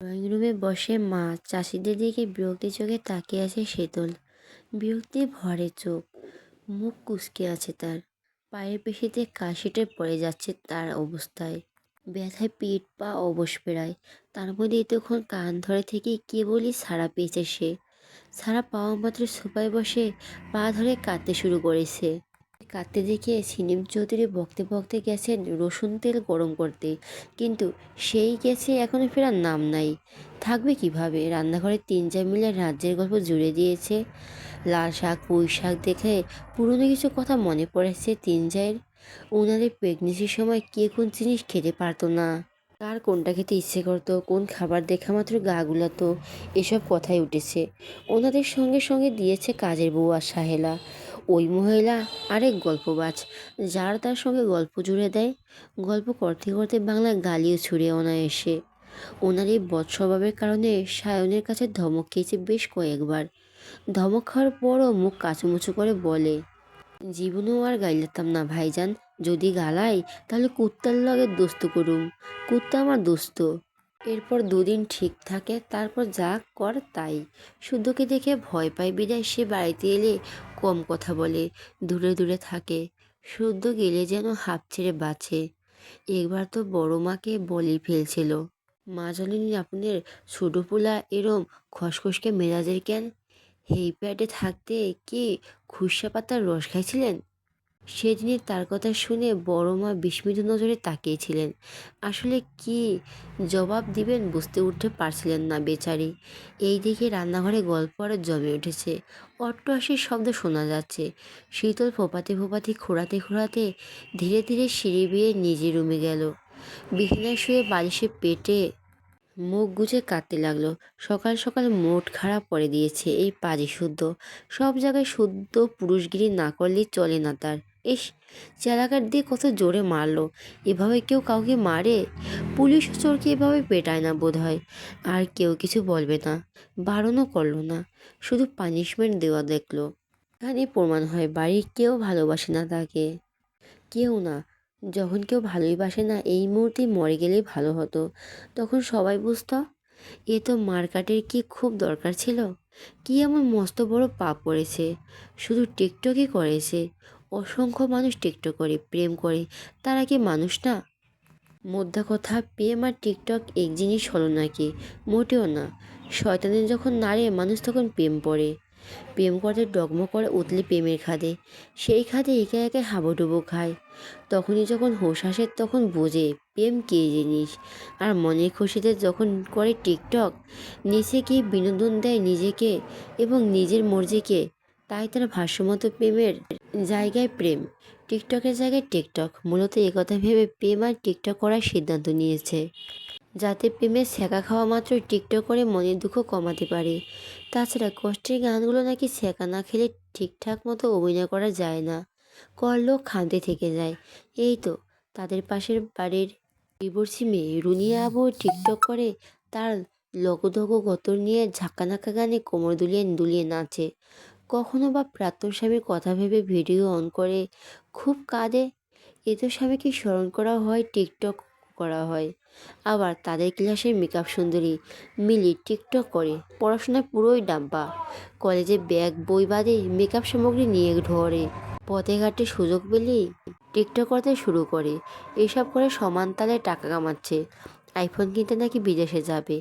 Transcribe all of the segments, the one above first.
Drawing রুমে বসে মা চাষিদের দিকে বিরক্তি চোখে তাকিয়ে আছে শীতল। বিরক্তি ভরে চোখ, মুখ কুঁচকে আছে তার। পায়ের পেশিতে কাশিটে পড়ে যাচ্ছে তার অবস্থায়। ব্যথায় পিঠ পা অবশ পেরায়। তার মধ্যে এতক্ষণ কান ধরে থেকে কেবলই ছাড়া পেয়েছে সে। ছাড়া পাওয়া মাত্র সোফায় বসে পা ধরে কাঁদতে শুরু করেছে। কাঁদতে দেখে সিনিম চৌধুরী বকতে বকতে গেছেন রসুন তেল গরম করতে, কিন্তু সেই গেছে এখনো ফেরার নাম নাই। থাকবে কিভাবে? রান্নাঘরে তিনজন মিলে রাজ্যের গল্প জুড়ে দিয়েছে। লাল শাক পুঁই শাক দেখে পুরনো কিছু কথা মনে পড়েছে তিনজায়ের। ওনাদের প্রেগনেন্সির সময় কে কোন জিনিস খেতে পারতো না, কার কোনটা খেতে ইচ্ছে করতো, কোন খাবার দেখা মাত্র গা গুলাতো, এসব কথাই উঠেছে। ওনাদের সঙ্গে সঙ্গে দিয়েছে কাজের বউ আর সাহেলা। ওই মহিলা আরেক গল্পবাজ, যার তার সঙ্গে গল্প জুড়ে দেয়। গল্প করতে করতে বাংলা গালিও ছুড়ে অনায়াসে। ওনার এই বদ স্বভাবের কারণে সায়নের কাছে ধমক খেয়েছে বেশ কয়েকবার। ধমক খাওয়ার পরও মুখ কাচুমুচু করে বলে, জীবনেও আর গাইলাতাম না ভাইজান। যদি গালাই তাহলে কুত্তার লগে দোস্ত করুম। কুত্তা আমার দোস্ত। এরপর দুদিন ঠিক থাকে, তারপর যা কর তাই। শুদ্ধকে দেখে ভয় পায় বিদায় সে বাড়িতে এলে কম কথা বলে, দূরে দূরে থাকে। শুদ্ধ গেলে যেন হাঁপ ছেড়ে বাঁচে। একবার তো বড় মাকে বলেই ফেলছিল, মা জানেন আপনার ছোট পোলা এরম খসখসকে মেজাজের কেন? হেই প্যাডে থাকতে কি খুরসা পাতার রস খাইছিলেন? সেদিনই তার কথা শুনে বড় মা বিস্মিত নজরে তাকিয়েছিলেন। আসলে কি জবাব দিবেন বুঝতে উঠতে পারছিলেন না বেচারি। এই দিকে রান্নাঘরে গল্প আরও জমে উঠেছে। অট্টহাসির শব্দ শোনা যাচ্ছে। শীতল ফোপাতে ফোপাতে খোঁড়াতে খোঁড়াতে ধীরে ধীরে সিঁড়ি বেয়ে নিজের রুমে গেল। বিছানায় শুয়ে বালিশে পেটে মুখ গুজে কাঁদতে লাগলো। সকাল সকাল মুড খারাপ করে দিয়েছে এই পাজি শুদ্ধ। সব জায়গায় শুদ্ধ পুরুষগিরি না করলেই চলে না তার। ইস, চালাকার দিয়ে কত জোরে মারলো। এভাবে কেউ কাউকে মারে? পুলিশও চোরকে এভাবে পেটায় না বোধ হয়। আর কেউ কিছু বলবে না, বারণও করলো না, শুধু পানিশমেন্ট দেওয়া দেখলো। এখানে প্রমাণ হয় বাড়ির কেউ ভালোবাসে না তাকে। কেউ না। যখন কেউ ভালোই বাসে না এই মুহূর্তে মরে গেলেই ভালো হতো। তখন সবাই বুঝতো এ তো মারকাটের কি খুব দরকার ছিল। কি এমন মস্ত বড় পাপ করেছে? শুধু টিকটকই করেছে। অসংখ্য মানুষ টিকটক করে, প্রেম করে, তারা কি মানুষ না? মোদ্দা কথা, প্রেম আর টিকটক এক জিনিস হলো নাকি? মোটেও না। শয়তানের যখন নাড়ে মানুষ তখন প্রেম পড়ে। প্রেম করতে ডগম করে উতলে প্রেমের খাদে। সেই খাদে একে একে হাবুডুবু খায়। তখনই যখন হুঁশ আসে তখন বোঝে প্রেম কী জিনিস। আর মনের খুশিতে যখন করে টিকটক, নিচে গিয়ে বিনোদন দেয় নিজেকে এবং নিজের মর্জিকে। তাই তার ভাষ্যমতো প্রেমের জায়গায় প্রেম, টিকটকের জায়গায় টিকটক। মূলত একথা ভেবে প্রেম আর টিকটক করার সিদ্ধান্ত নিয়েছে, যাতে প্রেমের ছ্যাঁকা খাওয়া মাত্র টিকটক করে মনের দুঃখ কমাতে পারে। তাছাড়া কষ্টের গানগুলো নাকি ছ্যাঁকা না খেলে ঠিকঠাক মতো অভিনয় করা যায় না, করলেও খামতে থেকে যায়। এই তো তাদের পাশের বাড়ির ডিভোর্সি মেয়ে রুনিয়া আবু টিকটক করে তার লগধগ গতর নিয়ে ঝাঁকানাকা গানে কোমর দুলিয়ে দুলিয়ে নাচে। কখনো বা প্রাক্তন স্বামীর কথা ভেবে ভিডিও অন করে খুব কাঁদে। এ তো স্বামীকে স্মরণ করা হয়, টিকটক করা হয়। আবার তাদের ক্লাসের মেকআপ সুন্দরী মিলি টিকটক করে, পড়াশোনায় পুরোই ডাব্বা। কলেজে ব্যাগ বই বাদে মেকআপ সামগ্রী নিয়ে ধরে, পথে ঘাটে সুযোগ পেলেই টিকটক করতে শুরু করে। এসব করে সমান তালে টাকা কামাচ্ছে। আইফোন কিনতে নাকি বিদেশে যাবে।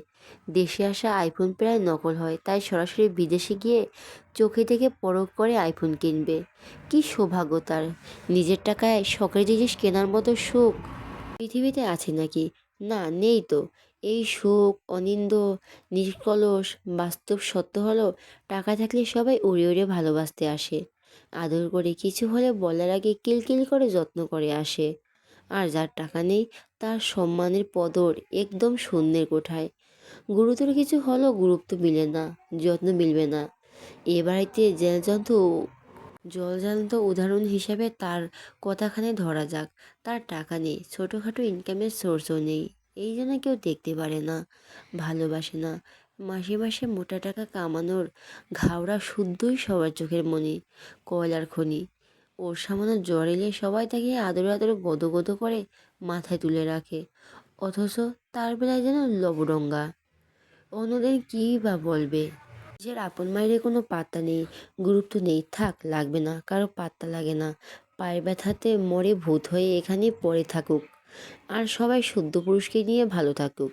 দেশে আসা আইফোন প্রায় নকল হয়, তাই সরাসরি বিদেশে গিয়ে চোখে দেখে পরখ করে আইফোন কিনবে। কি সৌভাগ্য তার! নিজের টাকায় শখের জিনিস কেনার মতো সুখ পৃথিবীতে আছে নাকি? না, নেই তো। এই সুখ অনিন্দ, নিষ্কলুষ বাস্তব সত্য হলো, টাকা থাকলে সবাই উড়ে উড়ে ভালোবাসতে আসে, আদর করে, কিছু হলে বলার আগে কিলকিল করে যত্ন করে আসে। আর যার টাকা নেই তার সম্মানের কদর একদম শূন্যের কোঠায়। গুরুতর কিছু হলেও গুরুত্ব মিলে না, যত্ন মিলবে না। এ বাড়িতে জলজান্ত উদাহরণ হিসেবে তার কথাখানে ধরা যাক। তার টাকা নেই, ছোটোখাটো ইনকামের সোর্সও নেই, এই জন্য কেউ দেখতে পারে না, ভালোবাসে না। মাসে মাসে মোটা টাকা কামানোর ঘাওড়া শুদ্ধই সবার চোখের মনি, কয়লার খনি। ওর সামান্য জ্বর এলে সবাই তাকে আদরে আদরে গদো গদো করে মাথায় তুলে রাখে, অথচ তার বেলায় যেন লবডঙ্গা। অন্যদের কী বা বলবে। নিজের আপন মায়ের কোনো পাত্তা নেই, গুরুত্ব নেই, থাক লাগবে না, কারো পাত্তা লাগে না। পায়ের ব্যথাতে মরে ভূত হয়ে এখানেই পড়ে থাকুক, আর সবাই শুদ্ধ পুরুষকে নিয়ে ভালো থাকুক।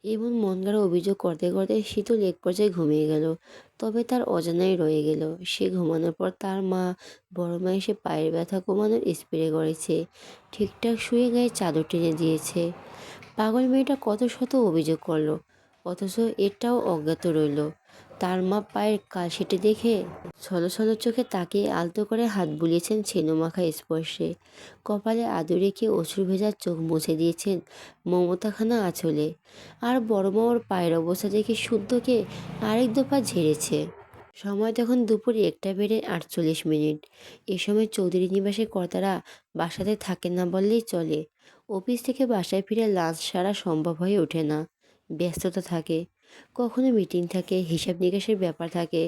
এমন মন গড়া অভিযোগ করতে করতে শীতল এক পর্যায়ে ঘুমিয়ে গেল। তবে তার অজানাই রয়ে গেল, সে ঘুমানোর পর তার মা, বড় মা এসে পায়ের ব্যথা কমানোর স্প্রে করেছে, ঠিকঠাক শুয়ে গায়ে চাদর টেনে দিয়েছে। পাগল মেয়েটা কত শত অভিযোগ করলো, অথচ এটাও অজ্ঞাত রইল। তার মা পায়ের কালশিটে দেখে ছলো ছলো চোখে তাকিয়ে আলতো করে হাত বুলিয়েছেন ছেনুমাখা স্পর্শে। কপালে আদর রেখে অশ্রু ভেজা চোখ মুছে দিয়েছেন মমতাখানা আঁচলে। আর বড় মা ওর পায়ের অবস্থা দেখে শুদ্ধকে আরেক দফা ঝেড়েছে। সময় তখন দুপুর 1:48। এ সময় চৌধুরী নিবাসের কর্তারা বাসাতে থাকেন না বললেই চলে। অফিস থেকে বাসায় ফিরে লাঞ্চ সারা সম্ভব হয়ে ওঠে না, ব্যস্ততা থাকে, কখনো মিটিং থাকে, হিসাব নিকাশের ব্যাপার থাকে।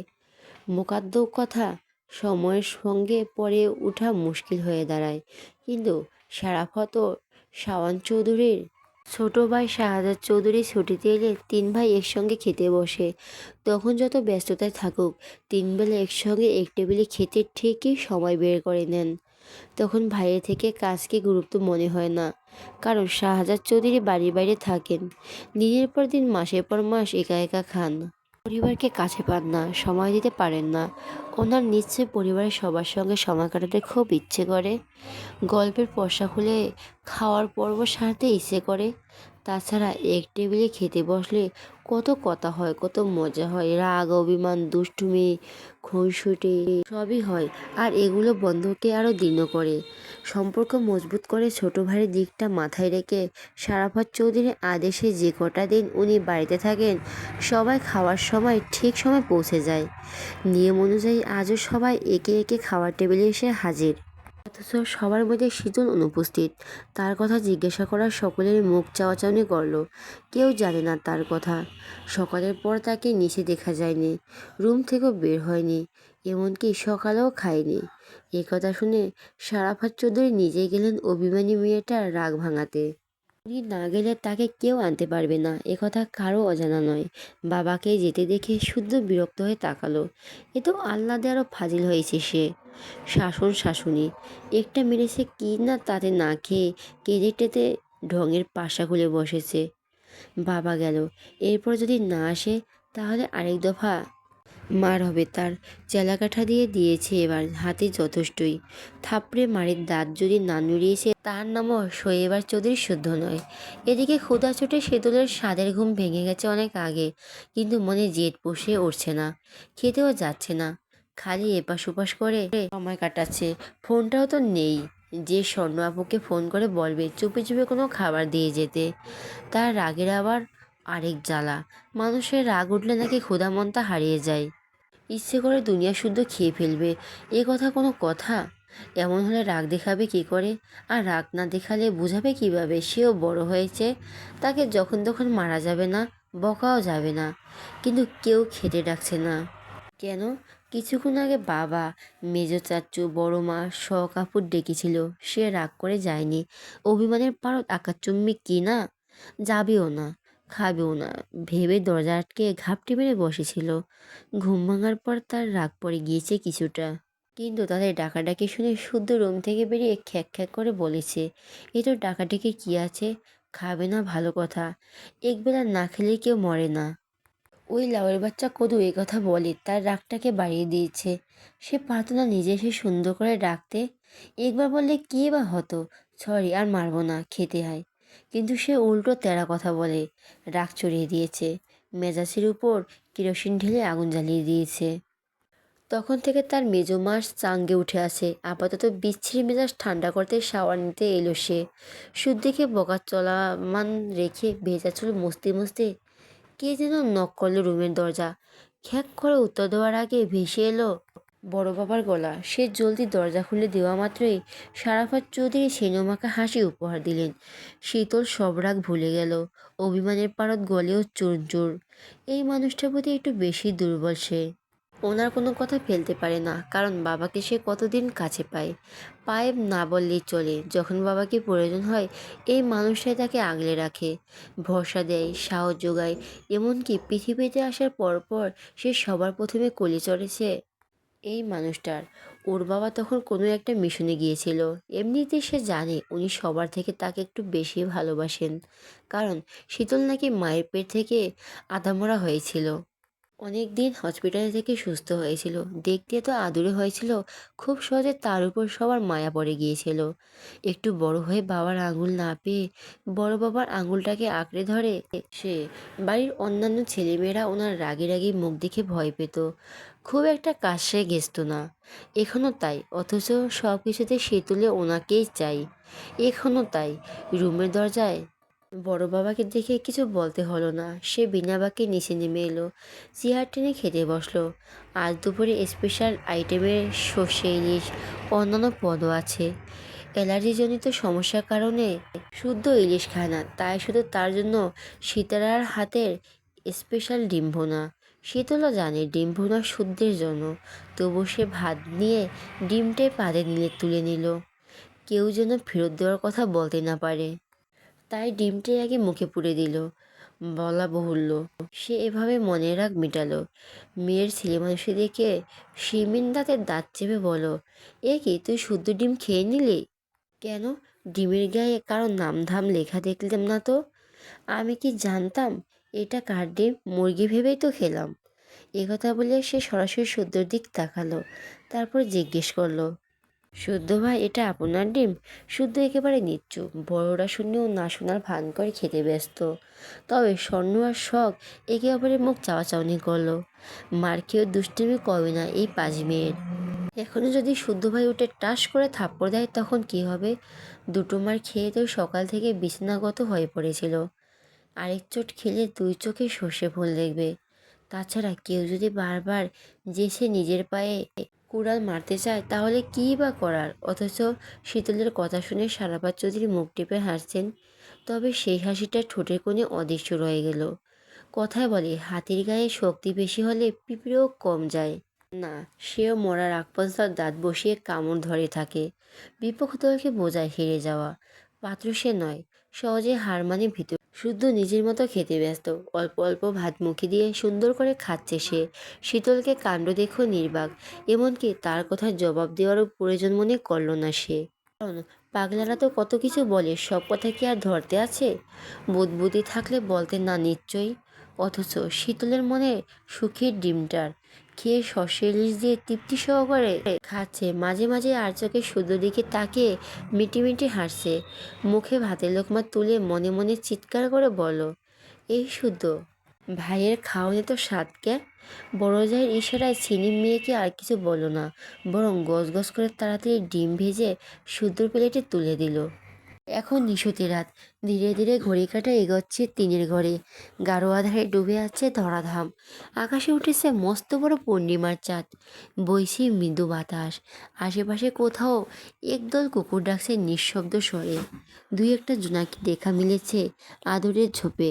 মোকাদ্দ কথা সময়ের সঙ্গে পরে ওঠা মুশকিল হয়ে দাঁড়ায়। কিন্তু শারাফত ও শাওন চৌধুরীর ছোট ভাই শাহাদাত চৌধুরী ছুটিতে এলে 3 ভাই একসঙ্গে খেতে বসে। তখন যত ব্যস্ততায় থাকুক, 3 বেলা একসঙ্গে এক টেবিলে খেতে ঠিকই সময় বের করে নেন। তখন ভাইয়ের থেকে কাজকে গুরুত্ব মনে হয় না, কারণ শাহজাদ চৌধুরী বাড়ির বাইরে থাকেন, দিনের পর দিন মাসের পর মাস একা একা খান, পরিবারকে কাছে পান না, সময় দিতে পারেন না। ওনার নিশ্চয় পরিবারের সবার সঙ্গে সময় কাটাতে খুব ইচ্ছে করে, গল্পের পর্সা খুলে খাওয়ার পর্ব সারতে ইচ্ছে করে। তাছাড়া এক টেবিলে খেতে বসলে কত কথা হয়, কত মজা হয়, রাগ অভিমান দুষ্টুমি খুনসুটি সবই হয়। আর এগুলো বন্ধুকে আরও দৃঢ় করে, সম্পর্ক মজবুত করে। ছোট ভাইয়ের দিকটা মাথায় রেখে শারাফত চৌধুরীর আদেশে যে কটা দিন উনি বাড়িতে থাকেন, সবাই খাওয়ার সময় ঠিক সময় পৌঁছে যায়। নিয়ম অনুযায়ী আজও সবাই একে একে খাওয়ার টেবিলে এসে হাজির, অথচ সবার মধ্যে শীতল অনুপস্থিত। তার কথা জিজ্ঞাসা করার সকলের মুখ চাওয়াচাওয়ি করলো, কেউ জানে না তার কথা। সকালের পর তাকে নিচে দেখা যায়নি, রুম থেকেও বের হয়নি, এমনকি সকালেও খায়নি। এ কথা শুনে শারাফাত চৌধুরী নিজে গেলেন অভিমানী মেয়েটার রাগ ভাঙাতে। উনি না গেলে তাকে কেউ আনতে পারবে না, একথা কারো অজানা নয়। বাবাকে যেতে দেখে শুদ্ধ বিরক্ত হয়ে তাকালো। এ তো আহ্লাদে আরও ফাজিল হয়েছে সে। শাসন শাশুনি একটা মেরেছে কি না, তাতে না খেয়ে কেঁদে টেতে ঢঙের পাশা খুলে বসেছে। বাবা গেল, এরপর যদি না আসে তাহলে আরেক দফা মার হবে তার। চেলাকাঠা দিয়ে দিয়েছে এবার, হাতে যথেষ্টই। থাপড়ে মারের দাঁত যদি না নুড়িয়েছে, তার নামও শোয়েবার চৌধুরী শুদ্ধ নয়। এদিকে ক্ষুধা ছুটে সেতুলের স্বাদের ঘুম ভেঙে গেছে অনেক আগে, কিন্তু মনে জেদ পুষে উঠছে না, খেতেও যাচ্ছে না, খালি এপাশ ওপাশ করে সময় কাটাচ্ছে। ফোনটাও তো নেই যে স্বর্ণ আপুকে ফোন করে বলবে চুপে চুপে কোনো খাবার দিয়ে যেতে। তার রাগের আবার আরেক জ্বালা, মানুষের রাগ উঠলে নাকি ক্ষুধা মনটা হারিয়ে যায়, ইচ্ছে করে দুনিয়া শুদ্ধ খেয়ে ফেলবে। এ কথা কোনো কথা? এমন হলে রাগ দেখাবে কি করে? আর রাগ না দেখালে বোঝাবে কিভাবে সেও বড় হয়েছে, তাকে যখন তখন মারা যাবে না, বকাও যাবে না। কিন্তু কেউ খেতে ডাকছে না কেন? কিছুক্ষণ আগে বাবা, মেজো চাচ্চু, বড় মা, কাপড় ডেকেছিল, সে রাগ করে যায়নি। অভিমানের পারদ আকাশচুম্বী কি না? যাবেও না, খাবেও না ভেবে দরজা আটকে ঘাপটি মেরে বসেছিল। ঘুম ভাঙার পর তার রাগ পড়ে গিয়েছে কিছুটা, কিন্তু তাদের ডাকাডাকি শুনে শুদ্ধ রুম থেকে বেরিয়ে খ্যাক খ্যাক করে বলেছে, এ তো ডাকাডাকি কি আছে, খাবে না ভালো কথা, একবেলা না খেলে কেউ মরে না। ওই লাউয়ের বাচ্চা কদু এ কথা বলে তার রাগটাকে বাড়িয়ে দিয়েছে। সে পারত না নিজে এসে সুন্দর করে ডাকতে, একবার বললে কে বা হতো, সরি আর মারবো না, খেতে হয়। কিন্তু সে উল্টো তেড়া কথা বলে, রাগ চড়িয়ে দিয়েছে, মেজাজের উপর কেরোসিন ঢেলে আগুন জ্বালিয়ে দিয়েছে। তখন থেকে তার মেজো মাস চাঙ্গে উঠে আসে। আপাতত বিচ্ছিরি মেজাজ ঠান্ডা করতে শাওয়ার নিতে এলো সে। শুদ্ধিকে বকা চলমান রেখে ভেজা চুল মুছতে মুছতে কে যেন নক করলো রুমের দরজা। খ্যাক করে উত্তর দেওয়ার আগে ভেসে এলো বড় বাবার গলা। সে জলদি দরজা খুলে দেওয়া মাত্রই শারাফত চৌধুরী সেনোমাকে হাসি উপহার দিলেন। শীতল সব রাগ ভুলে গেল, অভিমানের পারদ গলেও চুরচুর। এই মানুষটার প্রতি একটু বেশি দুর্বল সে। ওনার কোনো কথা ফেলতে পারে না, কারণ বাবাকে সে কতদিন কাছে পায়। পায়েব না বললেই চলে। যখন বাবাকে প্রয়োজন হয় এই মানুষটাই তাকে আগলে রাখে, ভরসা দেয়, সাহস যোগায়। এমনকি পৃথিবীতে আসার পরপর সে সবার প্রথমে কোলে চড়েছে এই মানুষটার। ওর বাবা তখন কোনো একটা মিশনে গিয়েছিল। এমনিতেই সে জানে উনি সবার থেকে তাকে একটু বেশি ভালোবাসেন, কারণ শীতল নাকি মায়ের পেট থেকে আধামরা হয়েছিল। অনেক দিন হসপিটালে থেকে সুস্থ হয়েছিল, দেখতে তো আদুরে হয়েছিল। খুব সহজে তার উপর সবার মায়া পড়ে গিয়েছিল। একটু বড় হয়ে বাবার আঙুল না পেয়ে বড় বাবার আঙুলটাকে আঁকড়ে ধরে সে। বাড়ির অন্যান্য ছেলেমেয়েরা ওনার রাগী রাগী মুখ দেখে ভয় পেত, খুব একটা কাছে ঘেঁষত না। এখনও তাই, অথচ সব কিছুতে সে তুলে ওনাকেই চাই। এখনও তাই। রুমের দরজায় বড় বাবাকে দেখে কিছু বলতে হলো না, সে বিনা বাক্যে নিচে নেমে এলো, চেয়ার টেনে খেতে বসলো। আজ দুপুরে স্পেশাল আইটেমের সর্ষে ইলিশ, অন্যান্য পদও আছে। অ্যালার্জিজনিত সমস্যার কারণে শুদ্ধ ইলিশ খায় না, তাই শুধু তার জন্য সীতারার হাতের স্পেশাল ডিম ভুনা। শীতলও জানে ডিম ভুনা শুদ্ধের জন্য, তবু সে ভাত নিয়ে ডিমটাই পাতে নিলে তুলে নিল, কেউ যেন ফেরত দেওয়ার কথা বলতে না পারে। তাই ডিমটাই আগে মুখে পুরে দিল। বলা বহুল্য, সে এভাবে মনের রাগ মেটালো। মেয়ের ছেলে মানুষে দেখে শিমিন দাঁতের দাঁত চেপে বলো, এ কি তুই শুদ্ধ ডিম খেয়ে নিলি? কেন? ডিমের গায়ে কারো নাম ধাম লেখা দেখলাম না তো। আমি কি জানতাম এটা কার ডিম? মুরগি ভেবেই তো খেলাম। একথা বলে সে সরাসরি শুদ্ধর দিক তাকালো, তারপর জিজ্ঞেস করলো, শুদ্ধ ভাই এটা আপনার ডিম? শুদ্ধ একেবারে নিশ্চুপ, বড়রা শুনেও না শোনার ভান করে খেতে ব্যস্ত। তবে স্বর্ণ আর শখ একে অপরের মুখ চাওয়াচাওয়ি করলো। মার খেয়েও দুষ্টুমি কবে না এই পাঁচ মেয়ের। এখনও যদি শুদ্ধ ভাই উঠে টাস করে থাপ্পড় দেয় তখন কি হবে? দুটো মার খেয়ে তো সকাল থেকে বিছানাগত হয়ে পড়েছিল, আরেক চোট খেলে দুই চোখে সর্ষে ফুল দেখবে। তাছাড়া কেউ যদি বারবার যে সে নিজের পায়ে কুড়াল মারতে চায় তাহলে কী বা করার? অথচ শীতলের কথা শুনে সারাপাত চৌধুরী মুখ টিপে হাসছেন, তবে সেই হাসিটা ঠোঁটের কোণে অদৃশ্য রয়ে গেল। কথায় বলে হাতির গায়ে শক্তি বেশি হলে পিঁপড়েও কম যায় না, সেও মরার আগ পর্যন্ত তার দাঁত বসিয়ে কামড় ধরে থাকে। বিপক্ষ দলকে বোঝায় হেরে যাওয়া, পাত্র সে নয়, সহজে হার মানে ভিতর। শুদ্ধ নিজের মতো খেতে ব্যস্ত, অল্প অল্প ভাত মুখে দিয়ে সুন্দর করে খাচ্ছে সে। শীতলকে কাণ্ড দেখো নির্বাক, এমনকি তার কথা জবাব দেওয়ারও প্রয়োজন মনে করল না সে। কারণ পাগলারা তো কত কিছু বলে, সব কথা কি আর ধরতে আছে? বুদবুদি থাকলে বলতে না নিশ্চয়ই। অথচ শীতলের মনে সুখের ডিমটার খেয়ে সর্ষে ইলিশ দিয়ে তৃপ্তি সহকারে খাচ্ছে, মাঝে মাঝে আর চোখে শুদ্ধ দিকে তাকিয়ে মিটিমিটি হাসছে। মুখে ভাতের লোকমা তুলে মনে মনে চিৎকার করে বলো, এই শুদ্ধ ভাইয়ের খাওয়ানে তো স্বাদ কে? বড় জায়ের ইশারায় চিনি মেয়েকে আর কিছু বলো না, বরং গজ গজ করে তাড়াতাড়ি ডিম ভেজে শুদ্ধর প্লেটে তুলে দিল। এখন নিশতি রাত, ধীরে ধীরে ঘড়ি কাঁটা এগোচ্ছে তিনের ঘরে। গাঢ় আধারে ডুবে আছে ধরাধাম। আকাশে উঠেছে মস্ত বড় পূর্ণিমার চাঁদ, বইছে মৃদু বাতাস। আশেপাশে কোথাও একদল কুকুর ডাকছে নিঃশব্দ স্বরে। দুই একটা জোনাকি দেখা মিলেছে আদরের ঝোপে।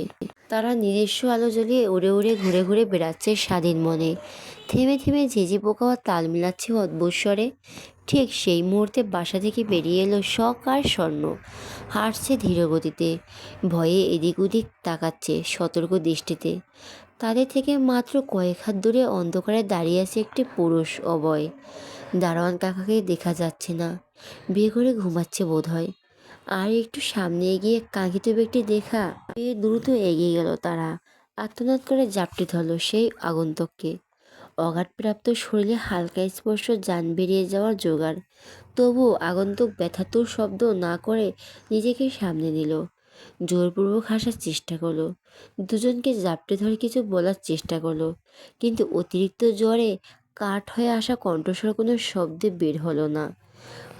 তারা নিজস্ব আলো জ্বলিয়ে উড়ে উড়ে ঘুরে ঘুরে বেড়াচ্ছে স্বাধীন মনে। থেমে থেমে ঝিঝি পোকাও তাল মিলাচ্ছে অদ্ভুত স্বরে। ঠিক সেই মুহূর্তে বাসা থেকে বেরিয়ে এলো শখ আর স্বর্ণ। হাঁটছে ধীর গতিতে, ভয়ে এদিক ওদিক তাকাচ্ছে সতর্ক দৃষ্টিতে। তাদের থেকে মাত্র কয়েক হাত দূরে অন্ধকারে দাঁড়িয়ে আছে একটি পুরুষ অবয়। দারোয়ান কাকাকে দেখা যাচ্ছে না, বেঘরে ঘুমাচ্ছে বোধ হয়। আর একটু সামনে এগিয়ে কাঙ্ক্ষিত ব্যক্তি দেখা পেয়ে দ্রুত এগিয়ে গেল তারা। আর্তনাদ করে জাপটে ধরল সেই আগন্তুককে। অঘাতপ্রাপ্ত শরীরে হালকা স্পর্শ যান বেরিয়ে যাওয়ার জোগাড়। তবুও আগন্তুক ব্যথাতুর শব্দ না করে নিজেকে সামনে নিল, জোরপূর্বক হাসার চেষ্টা করলো, দুজনকে জাপটে ধরে কিছু বলার চেষ্টা করলো, কিন্তু অতিরিক্ত জ্বরে কাঠ হয়ে আসা কণ্ঠস্বর কোনো শব্দে বের হলো না।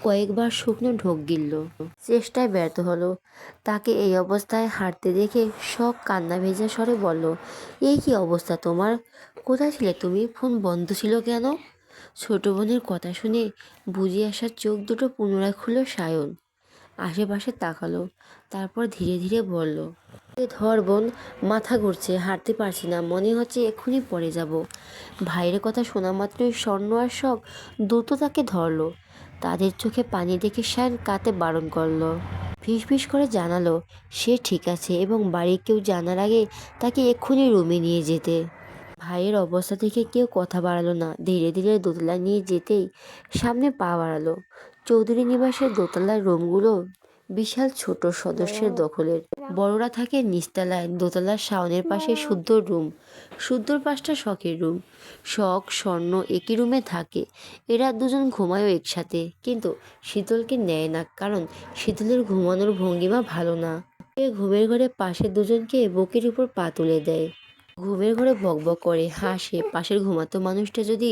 কয়েকবার শুকনো ঢোক গিলল, চেষ্টায় ব্যর্থ হলো। তাকে এই অবস্থায় হাঁটতে দেখে শখ কান্না ভেজা স্বরে বলল, এই কি অবস্থা তোমার? কোথায় ছিলে তুমি? ফোন বন্ধ ছিল কেন? ছোট বোনের কথা শুনে বুঝে আসা চোখ দুটো পুনরায় খুলল সায়ন। আশেপাশে তাকালো, তারপর ধীরে ধীরে বলল, এ ধর বোন, মাথা ঘুরছে, হাঁটতে পারছি না, মনে হচ্ছে এক্ষুনি পড়ে যাব। ভাইয়ের কথা শোনা মাত্রই স্বর্ণ আর শখ দ্রুত তাকে ধরলো। তাদের চোখে পানি দেখে সায়ন কাঁদতে বারণ করলো। ফিসফিস করে জানালো সে ঠিক আছে এবং বাড়ির কেউ জানার আগে তাকে এক্ষুনি রুমে নিয়ে যেতে। ভাইয়ের অবস্থা দেখে কেউ কথা বাড়ালো না। ধীরে ধীরে দোতলা নিয়ে যেতেই সামনে পা বাড়ালো। চৌধুরী নিবাসের দোতলার রুমগুলো বিশাল ছোট সদস্যের দখলের। বড়রা থাকে নিচতলায়, দোতলার শাওনের পাশে শুদ্ধর রুম, শুদ্ধর পাশটা শখের রুম। শখ স্বর্ণ একই রুমে থাকে। এরা দুজন ঘুমায়ও একসাথে, কিন্তু শীতলকে নেয় না, কারণ শীতলের ঘুমানোর ভঙ্গিমা ভালো না। এ ঘুমের ঘরে পাশে দুজনকে বুকের উপর পা তুলে দেয়। ঘুমের ঘরে বকবক করে হাসে। পাশের ঘুমাতো মানুষটা যদি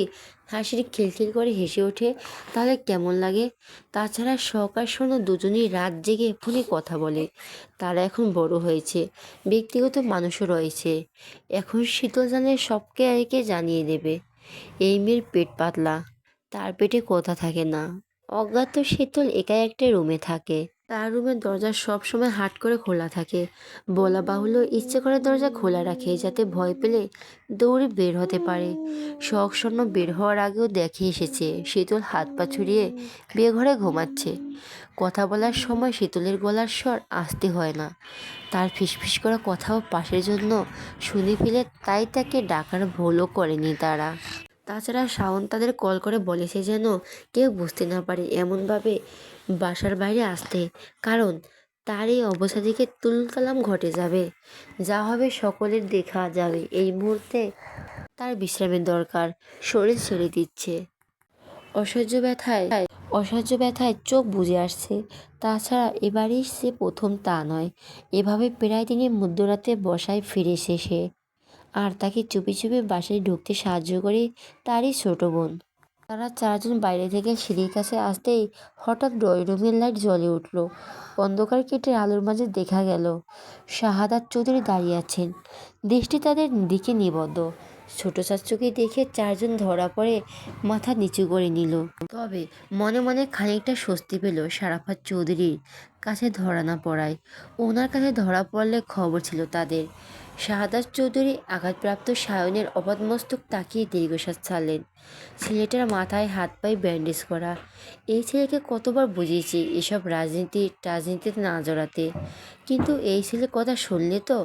হাসির খিলখিল করে হেসে ওঠে তাহলে কেমন লাগে? তাছাড়া শখ আর শোনো দুজনেই রাত জেগে ফোনে কথা বলে। তারা এখন বড় হয়েছে, ব্যক্তিগত মানুষও রয়েছে। এখন শীতল জানে সবকে একে জানিয়ে দেবে। এই মেয়ের পেট পাতলা, তার পেটে কথা থাকে না। অজ্ঞাত শীতল একা একটা রুমে থাকে। তার রুমের দরজা সবসময় হাট করে খোলা থাকে। বলা বাহুল্য ইচ্ছে করে দরজা খোলা রাখে যাতে ভয় পেলে দৌড়ে বের হতে পারে। শখ স্বর্ণ বের হওয়ার আগেও দেখে এসেছে শীতল হাত পা ছড়িয়ে বিয়ে ঘরে ঘুমাচ্ছে। কথা বলার সময় শীতলের গলার স্বর আস্তে হয় না। তার ফিসফিস করা কথাও পাশের জন্য শুনে ফেলে, তাই তাকে ডাকার ভুলও করেনি তারা। তাছাড়া শাওন তাদের কল করে বলেছে যেন কেউ বুঝতে না পারে এমনভাবে বাসার বাইরে আসতে, কারণ তার এই অবস্থা দেখে তুলকালাম ঘটে যাবে। যা হবে সকলের দেখা যাবে। এই মুহূর্তে তার বিশ্রামের দরকার, শরীর ছেড়ে দিচ্ছে। অসহ্য ব্যথায় অসহ্য ব্যথায় চোখ বুজে আসছে। তাছাড়া এবারই সে প্রথম তা নয়। এভাবে প্রায় দিনই মধ্যরাতে বসায় ফিরে এসে সে, আর তাকে চুপি চুপি বাসায় ঢুকতে সাহায্য করে তারই ছোট বোন। তারা চারজন বাইরে থেকে সিঁড়ির কাছে আসতেই হঠাৎ ড্রয়িং রুমের লাইট জ্বলে উঠল। অন্ধকার কেটে আলোর মাঝে দেখা গেল শাহাদাত চৌধুরী দাঁড়িয়ে আছেন, দৃষ্টি তাদের দিকে নিবদ্ধ। ছোট চাচুকে দেখে চারজন ধরা পড়ে মাথা নিচু করে নিল। তবে মনে মনে খানিকটা স্বস্তি পেল শারাফাত চৌধুরীর কাছে ধরা না পড়ায়। ওনার কাছে ধরা পড়লে খবর ছিল তাদের। শাহাদাত চৌধুরী আঘাতপ্রাপ্ত সায়নের অবাধমস্তক তাকিয়ে দীর্ঘশ্বাস ছাড়লেন। ছেলেটার মাথায় হাত পায়ে ব্যান্ডেজ করা। এই ছেলেকে কতবার বুঝিয়েছি এসব রাজনীতিতে না জড়াতে, কিন্তু এই ছেলে কথা শুনলে তো।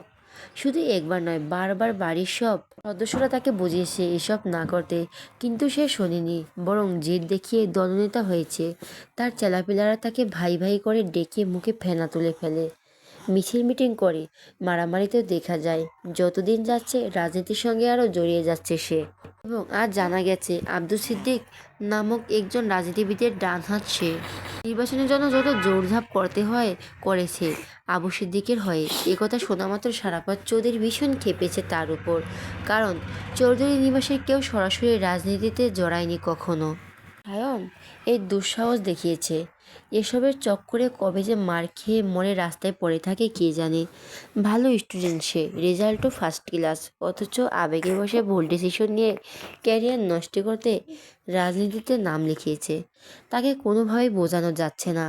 শুধু একবার নয়, বারবার বাড়ির সব সদস্যরা তাকে বুঝিয়েছে এসব না করতে, কিন্তু সে শোনেনি, বরং জেদ দেখিয়ে দলনেতা হয়েছে। তার চেলাপিলারা তাকে ভাই ভাই করে ডেকে মুখে ফেনা তুলে ফেলে, মিছিল মিটিং করে, মারামারিতেও দেখা যায়। যতদিন যাচ্ছে রাজনীতির সঙ্গে আরও জড়িয়ে যাচ্ছে সে। এবং আজ জানা গেছে আব্দুল সিদ্দিক নামক একজন রাজনীতিবিদের ডান হাত সে। নির্বাচনের জন্য যত জোরঝাপ করতে হয় করেছে আবু সিদ্দিকের হয়ে। একথা শোনা মাত্র শারাফাত চৌধুরী ভীষণ ক্ষেপেছে তার উপর, কারণ চৌধুরী নিবাসের কেউ সরাসরি রাজনীতিতে জড়ায়নি কখনো। সায়ন এই দুঃসাহস দেখিয়েছে। এসবের চক্করে কবে যে মার খেয়ে মরে রাস্তায় পড়ে থাকে কে জানে। ভালো স্টুডেন্ট সে, রেজাল্টও ফার্স্ট ক্লাস, অথচ আবেগে বসে ভুল ডিসিশন নিয়ে ক্যারিয়ার নষ্ট করতে রাজনীতিতে নাম লিখিয়েছে। তাকে কোনোভাবেই বোঝানো যাচ্ছে না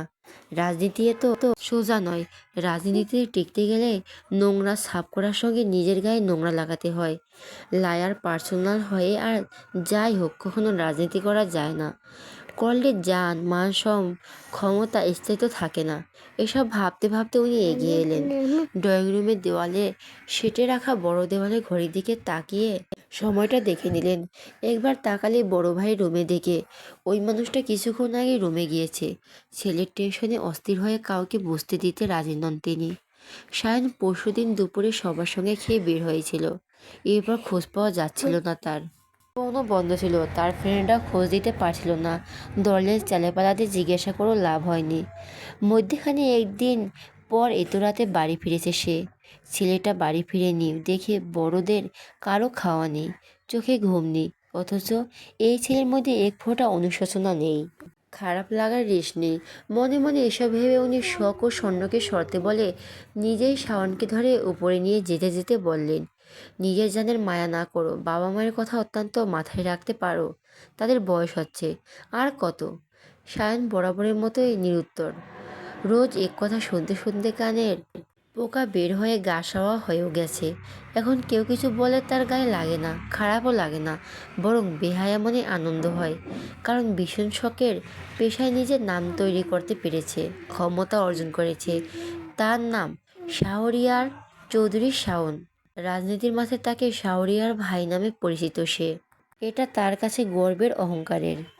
রাজনীতি এত সোজা নয়। রাজনীতিতে টিকতে গেলে নোংরা সাফ করার সঙ্গে নিজের গায়ে নোংরা লাগাতে হয়। লায়ার পার্সোনাল হয়ে আর যাই হোক কখনো রাজনীতি করা যায় না। করলে জান মান ক্ষমতা স্থায়িত্ব থাকে না। এসব ভাবতে ভাবতে উনি এগিয়ে এলেন ড্রয়িং রুমের দেওয়ালে সেটে রাখা বড় দেওয়ালে ঘড়ির দিকে তাকিয়ে সময়টা দেখে নিলেন। একবার তাকালে বড় ভাই রুমে দেখে ওই মানুষটা কিছুক্ষণ আগে রুমে গিয়েছে। ছেলের টেনশনে অস্থির হয়ে কাউকে বুঝতে দিতে রাজি নন তিনি। সায়ন পরশুদিন দুপুরে সবার সঙ্গে খেয়ে বের হয়েছিল। এরপর খোঁজ পাওয়া যাচ্ছিল না তার। ফোনও বন্ধ ছিল, তার ফ্রেন্ডরা খোঁজ দিতে পারছিল না। দলের ছেলেপালাদের জিজ্ঞাসা করেও লাভ হয়নি। মধ্যেখানে একদিন পর এত রাতে বাড়ি ফিরেছে সে। ছেলেটা বাড়ি ফিরেনি দেখে বড়দের কারো খাওয়া নেই, চোখে ঘুম নেই, অথচ এই ছেলের মধ্যে এক ফোঁটা অনুশোচনা নেই, খারাপ লাগার রেশ নেই। মনে মনে এসব ভেবে উনি শখ ও স্বর্ণকে সরতে বলে নিজেই শাওনকে ধরে উপরে নিয়ে যেতে যেতে বললেন, নিজের জানের মায়া না করো, বাবা মায়ের কথা অত্যন্ত মাথায় রাখতে পারো, তাদের বয়স হচ্ছে আর কত। সায়ন বরাবরের মতোই নিরুত্তর। রোজ এক কথা শুনতে শুনতে কানের পোকা বের হয়ে গা সওয়া হয়েও গেছে। এখন কেউ কিছু বলে তার গায়ে লাগে না, খারাপও লাগে না, বরং বেহায়া মনে আনন্দ হয়। কারণ ভীষণ শখের পেশায় নিজের নাম তৈরি করতে পেরেছে, ক্ষমতা অর্জন করেছে। তার নাম শাহরিয়ার চৌধুরী শাওন। রাজনীতির মাঠে তাকে শাহরিয়ার ভাই নামে পরিচিত সে। এটা তার কাছে গর্বের, অহংকারের।